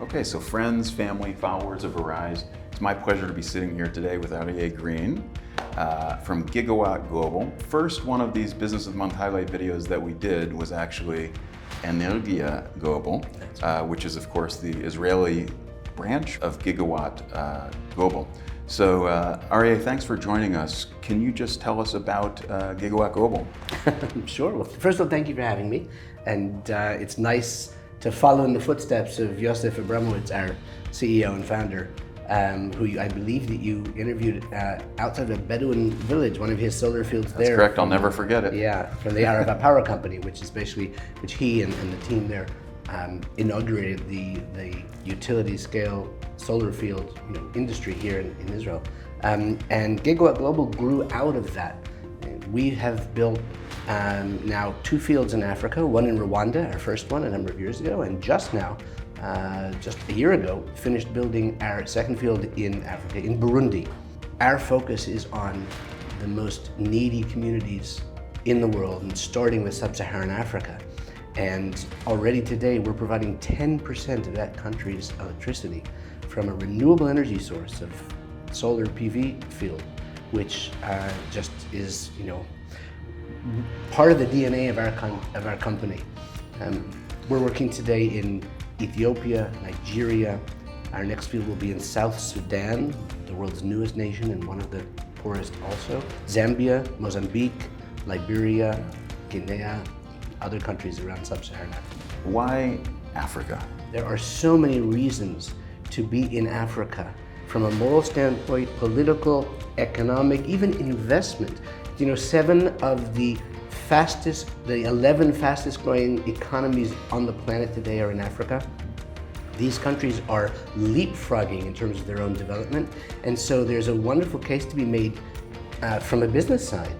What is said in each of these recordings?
Okay, so friends, family, followers of Arise, it's my pleasure to be sitting here today with Arieh Green from Gigawatt Global. First one of these Business of the Month highlight videos that we did was actually Energia Global, which is of course the Israeli branch of Gigawatt Global. So Arieh, thanks for joining us. Can you just tell us about Gigawatt Global? Sure. Well, first of all, thank you for having me. And it's nice to follow in the footsteps of Yosef Abramowitz, our CEO and founder, who I believe that you interviewed outside of a Bedouin village, one of his solar fields there. That's correct, I'll never forget it. Yeah, from the Arava Power Company, which he and the team there inaugurated the utility scale solar field industry here in Israel. And Gigawatt Global grew out of that. We have built now 2 fields in Africa, one in Rwanda, our first one a number of years ago, and just now, just a year ago, finished building our second field in Africa, in Burundi. Our focus is on the most needy communities in the world, and starting with sub-Saharan Africa. And already today, we're providing 10% of that country's electricity from a renewable energy source of solar PV field, which just is, part of the DNA of our company. We're working today in Ethiopia, Nigeria. Our next field will be in South Sudan, the world's newest nation and one of the poorest also. Zambia, Mozambique, Liberia, Guinea, other countries around sub-Saharan Africa. Why Africa? There are so many reasons to be in Africa, from a moral standpoint, political, economic, even investment. 7 of the 11 fastest growing economies on the planet today are in Africa. These countries are leapfrogging in terms of their own development. And so there's a wonderful case to be made from a business side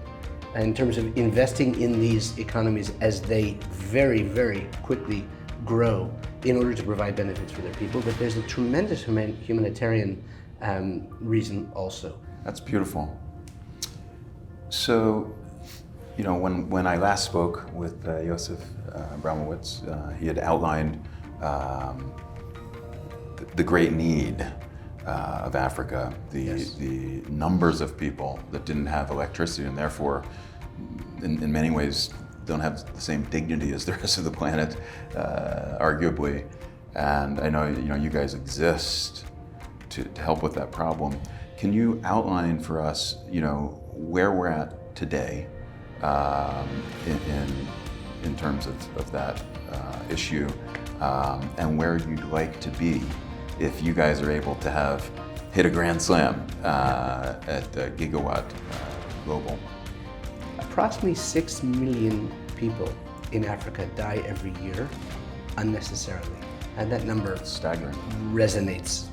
in terms of investing in these economies as they very, very quickly grow in order to provide benefits for their people. But there's a tremendous humanitarian reason also. That's beautiful. So, when I last spoke with Yosef Abramowitz, he had outlined the great need of Africa, the numbers of people that didn't have electricity and therefore, in many ways, don't have the same dignity as the rest of the planet, arguably. And I know you guys exist to help with that problem. Can you outline for us, where we're at today in terms of that issue, and where you'd like to be if you guys are able to hit a grand slam at Gigawatt Global? Approximately 6 million people in Africa die every year unnecessarily, and that number Staggering. Resonates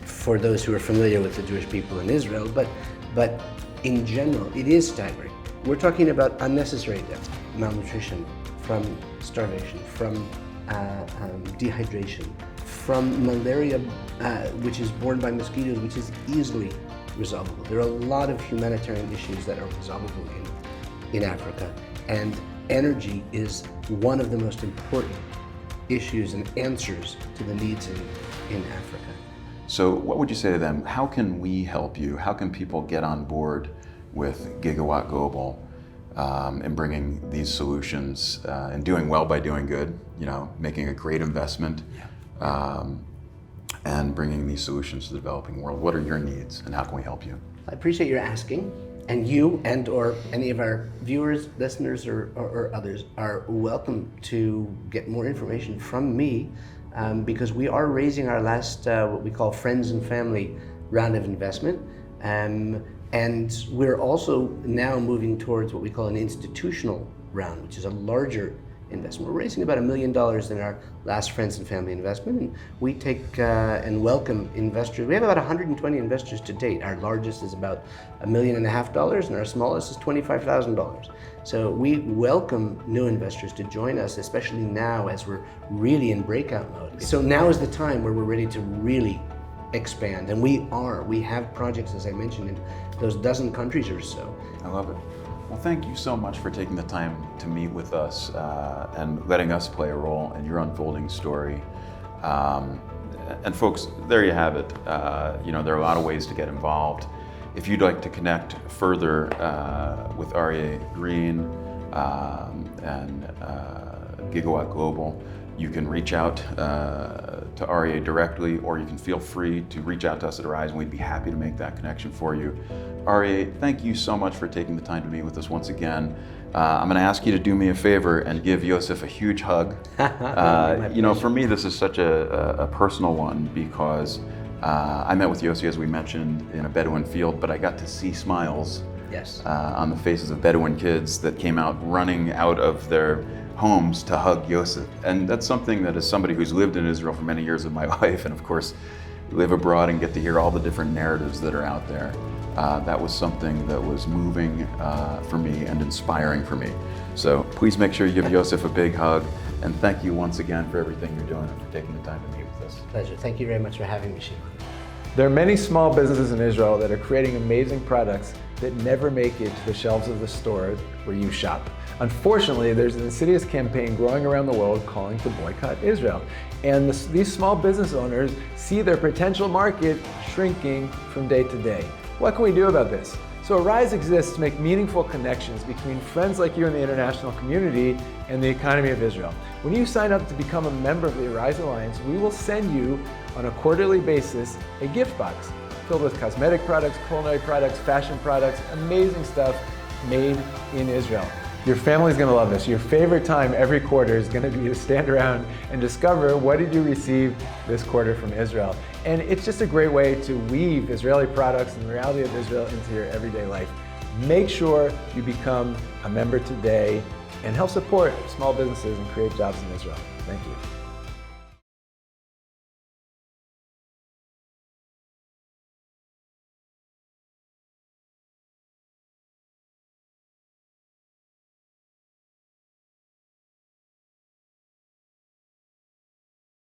for those who are familiar with the Jewish people in Israel, but in general, it is staggering. We're talking about unnecessary deaths, malnutrition, from starvation, from dehydration, from malaria, which is borne by mosquitoes, which is easily resolvable. There are a lot of humanitarian issues that are resolvable in Africa, and energy is one of the most important issues and answers to the needs in Africa. So what would you say to them? How can we help you? How can people get on board with Gigawatt Global in bringing these solutions and doing well by doing good, making a great investment, and bringing these solutions to the developing world? What are your needs and how can we help you? I appreciate your asking, and you and or any of our viewers, listeners, or others are welcome to get more information from me, because we are raising our last, what we call friends and family round of investment. And we're also now moving towards what we call an institutional round, which is a larger investment. We're raising about $1 million in our last friends and family investment, and we take and welcome investors. We have about 120 investors to date. Our largest is about $1.5 million, and our smallest is $25,000. So we welcome new investors to join us, especially now as we're really in breakout mode. So now is the time where we're ready to really expand, and we have projects, as I mentioned, in those dozen countries or so. I love it. Well, thank you so much for taking the time to meet with us and letting us play a role in your unfolding story. And folks, there you have it. There are a lot of ways to get involved. If you'd like to connect further with REA Green and Gigawatt Global, you can reach out to REA directly, or you can feel free to reach out to us at Arise, and we'd be happy to make that connection for you. REA, thank you so much for taking the time to meet with us once again. I'm going to ask you to do me a favor and give Yosef a huge hug. For me, this is such a personal one because I met with Yossi, as we mentioned, in a Bedouin field, but I got to see smiles on the faces of Bedouin kids that came out running out of their homes to hug Yosef. And that's something that, as somebody who's lived in Israel for many years of my life, and of course live abroad and get to hear all the different narratives that are out there, that was something that was moving for me and inspiring for me. So please make sure you give Yosef a big hug, and thank you once again for everything you're doing and for taking the time to meet with us. Pleasure. Thank you very much for having me, Sheila. There are many small businesses in Israel that are creating amazing products that never make it to the shelves of the store where you shop. Unfortunately, there's an insidious campaign growing around the world calling to boycott Israel. And these small business owners see their potential market shrinking from day to day. What can we do about this? So Arise exists to make meaningful connections between friends like you in the international community and the economy of Israel. When you sign up to become a member of the Arise Alliance, we will send you on a quarterly basis a gift box filled with cosmetic products, culinary products, fashion products, amazing stuff made in Israel. Your family's gonna love this. Your favorite time every quarter is gonna be to stand around and discover what did you receive this quarter from Israel. And it's just a great way to weave Israeli products and the reality of Israel into your everyday life. Make sure you become a member today and help support small businesses and create jobs in Israel. Thank you.